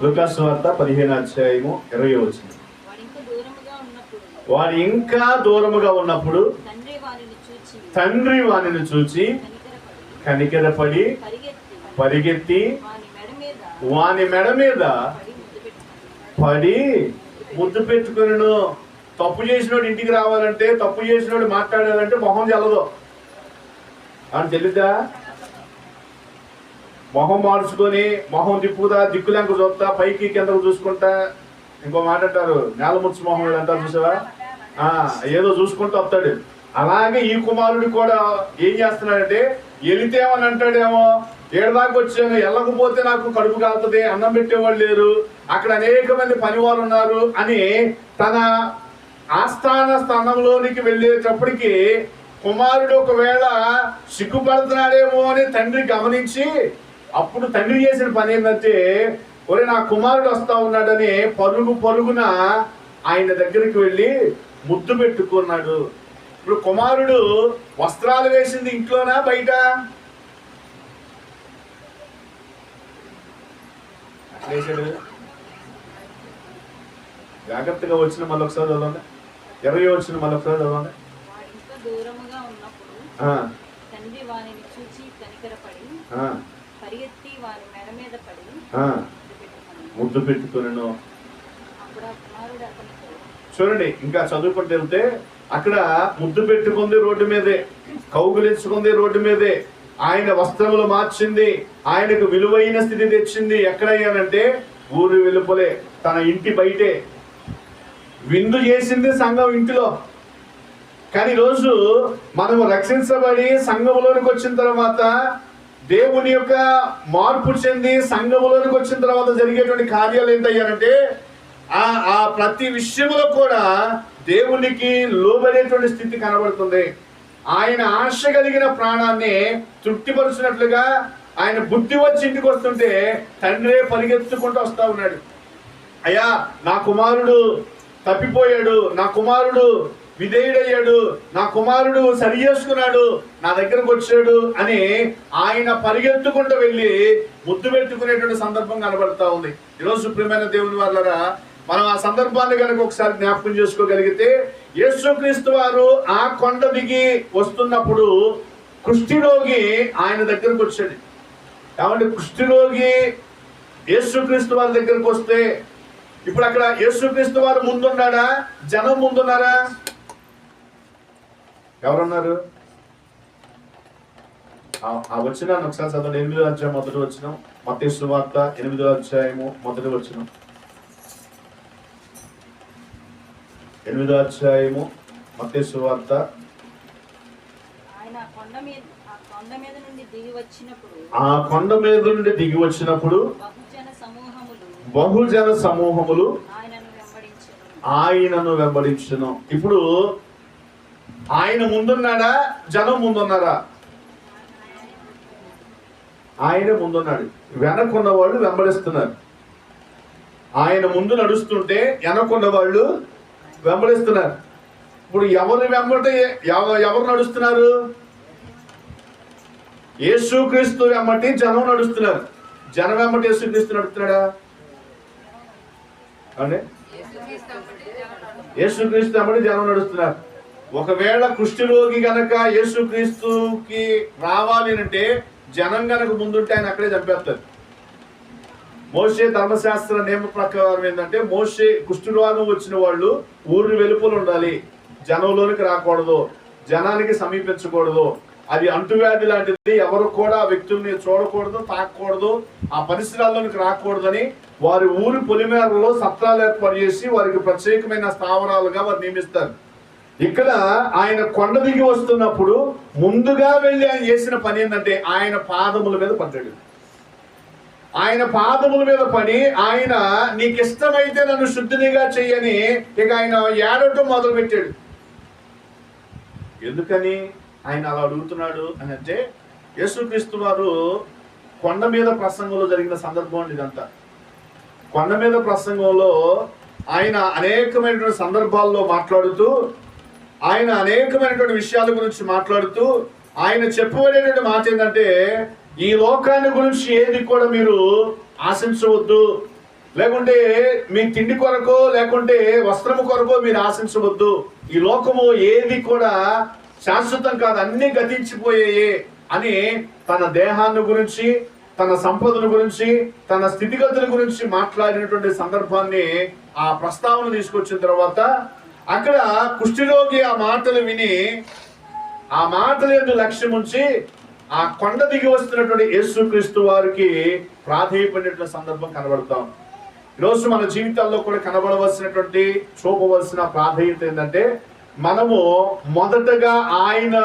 లూకా సువార్త 15:20. వాడు ఇంకా దూరముగా ఉన్నప్పుడు తండ్రి వానిని చూచి కనికరపడి పరిగెత్తి వాని మెడ మీద పడి ముద్దు పెట్టుకును. తప్పు చేసినోడు ఇంటికి రావాలంటే, తప్పు చేసినోడు మాట్లాడాలంటే మొహం చల్లదు అని తెలియదా? మొహం మార్చుకొని మొహం తిప్పుదా, దిక్కులంక చూస్తా, పైకి కిందకు చూసుకుంటా. ఇంకో మాట అంటారు, నేలముచ్చు మొహం అంటారు చూసావా, ఏదో చూసుకుంటూ వస్తాడు. అలాగే ఈ కుమారుడు కూడా ఏం చేస్తున్నాడంటే, వెళితేమని అంటాడేమో, ఏడదాకా వచ్చాను, వెళ్ళకపోతే నాకు కడుపు కాలుతుంది, అన్నం పెట్టేవాళ్ళు లేరు, అక్కడ అనేక మంది పనివారు ఉన్నారు అని తన ఆస్థాన స్థానంలోనికి వెళ్ళేటప్పటికి కుమారుడు ఒకవేళ సిగ్గుపడుతున్నాడేమో అని తండ్రి గమనించి, అప్పుడు తండ్రి చేసిన పని ఏంటంటే, ఒరే నా కుమారుడు వస్తా ఉన్నాడని పరుగున ఆయన దగ్గరికి వెళ్ళి ముద్దు పెట్టుకున్నాడు. ఇప్పుడు కుమారుడు వస్త్రాలు వేసింది ఇంట్లోనా బయట? వేసాడు. జాగ్రత్తగా వచ్చిన మళ్ళీ ఒకసారి చదవండి. 20 వచ్చిన మళ్ళీ ఒకసారి చదవండి. ముద్దు పెట్టుకున్నాను. చూడండి, ఇంకా చదువుకుంటూ వెళ్తే అక్కడ ముద్దు పెట్టుకుంది రోడ్డు మీదే, కౌగులించుకుంది రోడ్డు మీదే, ఆయన వస్త్రములు మార్చింది, ఆయనకు విలువైన స్థితి తెచ్చింది. ఎక్కడయ్యానంటే ఊరు వెలుపలే, తన ఇంటి బయటే. విందు చేసింది సంఘం ఇంటిలో. కానీ ఈరోజు మనము రక్షించబడి సంఘములోనికి వచ్చిన తర్వాత, దేవుని యొక్క మార్పు చెంది సంఘములోనికి వచ్చిన తర్వాత జరిగేటువంటి కార్యాలు ఏంటయ్యారంటే, ఆ ప్రతి విషయంలో కూడా దేవునికి లోబడేటువంటి స్థితి కనబడుతుంది. ఆయన ఆశ కలిగిన ప్రాణాన్ని తృప్తిపరుచినట్లుగా ఆయన బుద్ధి వచ్చి ఇంటికి వస్తుంటే తండ్రే పరిగెత్తుకుంటూ వస్తా ఉన్నాడు. అయ్యా నా కుమారుడు తప్పిపోయాడు, నా కుమారుడు విధేయుడయ్యాడు, నా కుమారుడు సరి చేసుకున్నాడు, నా దగ్గరకు వచ్చాడు అని ఆయన పరిగెత్తుకుంటూ వెళ్ళి ముద్దు పెట్టుకునేటువంటి సందర్భం కనబడతా ఉంది. ఈరోజు ప్రియమైన దేవుని వాళ్ళరా, మనం ఆ సందర్భాన్ని కనుక ఒకసారి జ్ఞాపకం చేసుకోగలిగితే, యేసుక్రీస్తు వారు ఆ కొండ దిగి వస్తున్నప్పుడు కుష్ఠిరోగి ఆయన దగ్గరకు వచ్చాడు. కాబట్టి కుష్ఠిరోగి యేసుక్రీస్తు వారి దగ్గరకు వస్తే, ఇప్పుడు అక్కడ యేసుక్రీస్తు వారు ముందున్నాడా, జనం ముందున్నారా? ఎవరున్నారు? ఆ వచనాన్ని ఒకసారి చదవండి. 8వ అధ్యాయం మొదటి వచనం, మత్తయి సువార్త 8వ అధ్యాయము మొదటి వచనం. 8వ అధ్యాయము మత్తయి సువార్త. ఆ కొండ మీద నుండి దిగి వచ్చినప్పుడు బహుజన సమూహములు ఆయనను వెంబడించును. ఇప్పుడు ఆయన ముందున్నాడా, జనం ముందున్నారా? ఆయన ముందున్నాడు, వెనకున్న వాళ్ళు వెంబడిస్తున్నారు. ఆయన ముందు నడుస్తుంటే వెనకున్న వాళ్ళు వెంబడిస్తున్నారు. ఇప్పుడు ఎవరు నడుస్తున్నారు? యేసుక్రీస్తు వెంబటి జనం నడుస్తున్నారు. జనం వెంబటి యేసుక్రీస్తు నడుస్తున్నాడా అంటే? యేసుక్రీస్తు వెంబటి జనం నడుస్తున్నారు. ఒకవేళ కుష్ఠరోగి గనక యేసుక్రీస్తుకి రావాలి అంటే జనం గనక ముందుంటే ఆయన అక్కడే చంపేస్తారు. మోషే ధర్మశాస్త్ర నియమ ప్రకారం ఏంటంటే, మోషే కుష్ఠరోగం వచ్చిన వాళ్ళు ఊరు వెలుపల ఉండాలి, జనంలోనికి రాకూడదు, జనానికి సమీపించకూడదు. అది అంటువ్యాధి లాంటిది, ఎవరు కూడా ఆ వ్యక్తుల్ని చూడకూడదు, తాకూడదు, ఆ పరిసరాల్లోనికి రాకూడదని వారి ఊరి పొలిమేరలో సత్రాలు ఏర్పాటు చేసి వారికి ప్రత్యేకమైన స్థావరాలుగా వారు నియమిస్తారు. ఇక్కడ ఆయన కొండ దిగి వస్తున్నప్పుడు ముందుగా వెళ్ళి ఆయన చేసిన పని ఏంటంటే, ఆయన పాదముల మీద పడ్డాడు. ఆయన పాదముల మీద పడి, ఆయన నీకు ఇష్టమైతే నన్ను శుద్ధినిగా చెయ్యని ఇక ఆయన ఏడవటం మొదలు పెట్టాడు. ఎందుకని ఆయన అలా అడుగుతున్నాడు అని అంటే, యేసుక్రీస్తు వారు కొండ మీద ప్రసంగంలో జరిగిన సందర్భం అండి ఇదంతా. కొండ మీద ప్రసంగంలో ఆయన అనేకమైనటువంటి సందర్భాల్లో మాట్లాడుతూ, ఆయన అనేకమైనటువంటి విషయాల గురించి మాట్లాడుతూ ఆయన చెప్పబడేటువంటి మాట ఏంటంటే, ఈ లోకాన్ని గురించి ఏది కూడా మీరు ఆశించవద్దు, లేకుంటే మీ తిండి కొరకో లేకుంటే వస్త్రము కొరకో మీరు ఆశించవద్దు. ఈ లోకము ఏది కూడా శాశ్వతం కాదు, అన్ని గతించిపోయాయి అని తన దేహాన్ని గురించి, తన సంపదల గురించి, తన స్థితిగతుల గురించి మాట్లాడినటువంటి సందర్భాన్ని ఆ ప్రస్తావన తీసుకొచ్చిన తర్వాత అక్కడ కుష్ఠరోగి ఆ మాటలు విని ఆ మాటల యందు లక్ష్యం ఉంచి ఆ కొండ దిగి వస్తున్నటువంటి యేసుక్రీస్తు వారికి ప్రాధేయపడినటువంటి సందర్భం కనబడతాం. ఈరోజు మన జీవితాల్లో కూడా కనబడవలసినటువంటి, చూపవలసిన ప్రాధాన్యత ఏంటంటే మనము మొదటగా ఆయన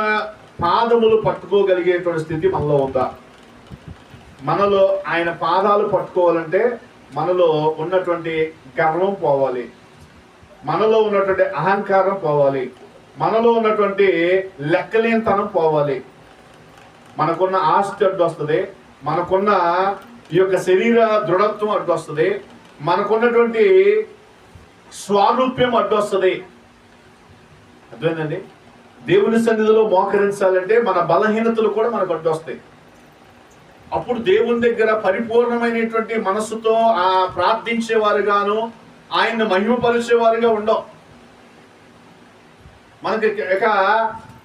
పాదములు పట్టుకోగలిగేటువంటి స్థితి మనలో ఉందా? మనలో ఆయన పాదాలు పట్టుకోవాలంటే మనలో ఉన్నటువంటి గర్వం పోవాలి, మనలో ఉన్నటువంటి అహంకారం పోవాలి, మనలో ఉన్నటువంటి లెక్కలేనితనం పోవాలి. మనకున్న ఆస్తి అడ్డు వస్తుంది, మనకున్న ఈ యొక్క శరీర దృఢత్వం అడ్డు వస్తుంది, మనకున్నటువంటి స్వారూప్యం అడ్డు వస్తుంది. అర్థమైందండి? దేవుని సన్నిధిలో మోకరించాలంటే మన బలహీనతలు కూడా మనకు అడ్డు వస్తాయి. అప్పుడు దేవుని దగ్గర పరిపూర్ణమైనటువంటి మనస్సుతో ప్రార్థించేవారుగాను, ఆయన్ని మహిమపరిచేవారుగా ఉండవు. మనకి ఇక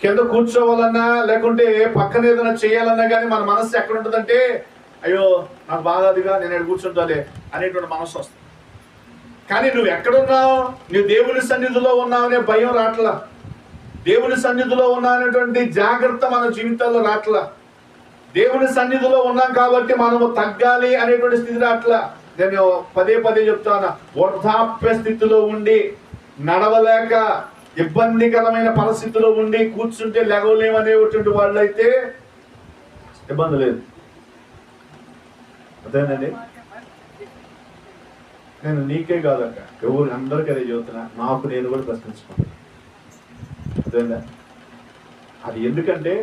కింద కూర్చోవాలన్నా లేకుంటే పక్కన ఏదైనా చేయాలన్నా కానీ మన మనస్సు ఎక్కడ ఉంటుందంటే, అయ్యో నాకు బాగాదిగా, నేను ఎక్కడ కూర్చుంటాలే అనేటువంటి మనస్సు వస్తుంది. కానీ నువ్వు ఎక్కడున్నావు? నువ్వు దేవుని సన్నిధిలో ఉన్నావనే భయం రాట్లా, దేవుని సన్నిధిలో ఉన్నానటువంటి జాగ్రత్త మన జీవితాల్లో రాట్లా, దేవుని సన్నిధిలో ఉన్నాం కాబట్టి మనము తగ్గాలి అనేటువంటి స్థితి రాట్లా. నేను పదే పదే చెప్తాను, వృద్ధాప్య స్థితిలో ఉండి నడవలేక ఇబ్బందికరమైన పరిస్థితిలో ఉండి కూర్చుంటే లెగవలేమనేటువంటి వాళ్ళైతే ఇబ్బంది లేదు. అదేనండి, నేను నీకే కాదక్క, ఎవరు అందరికీ అదే చెబుతున్నా, నాకు నేను కూడా ప్రశ్నించుకున్నాను. అదేనా? అది ఎందుకంటే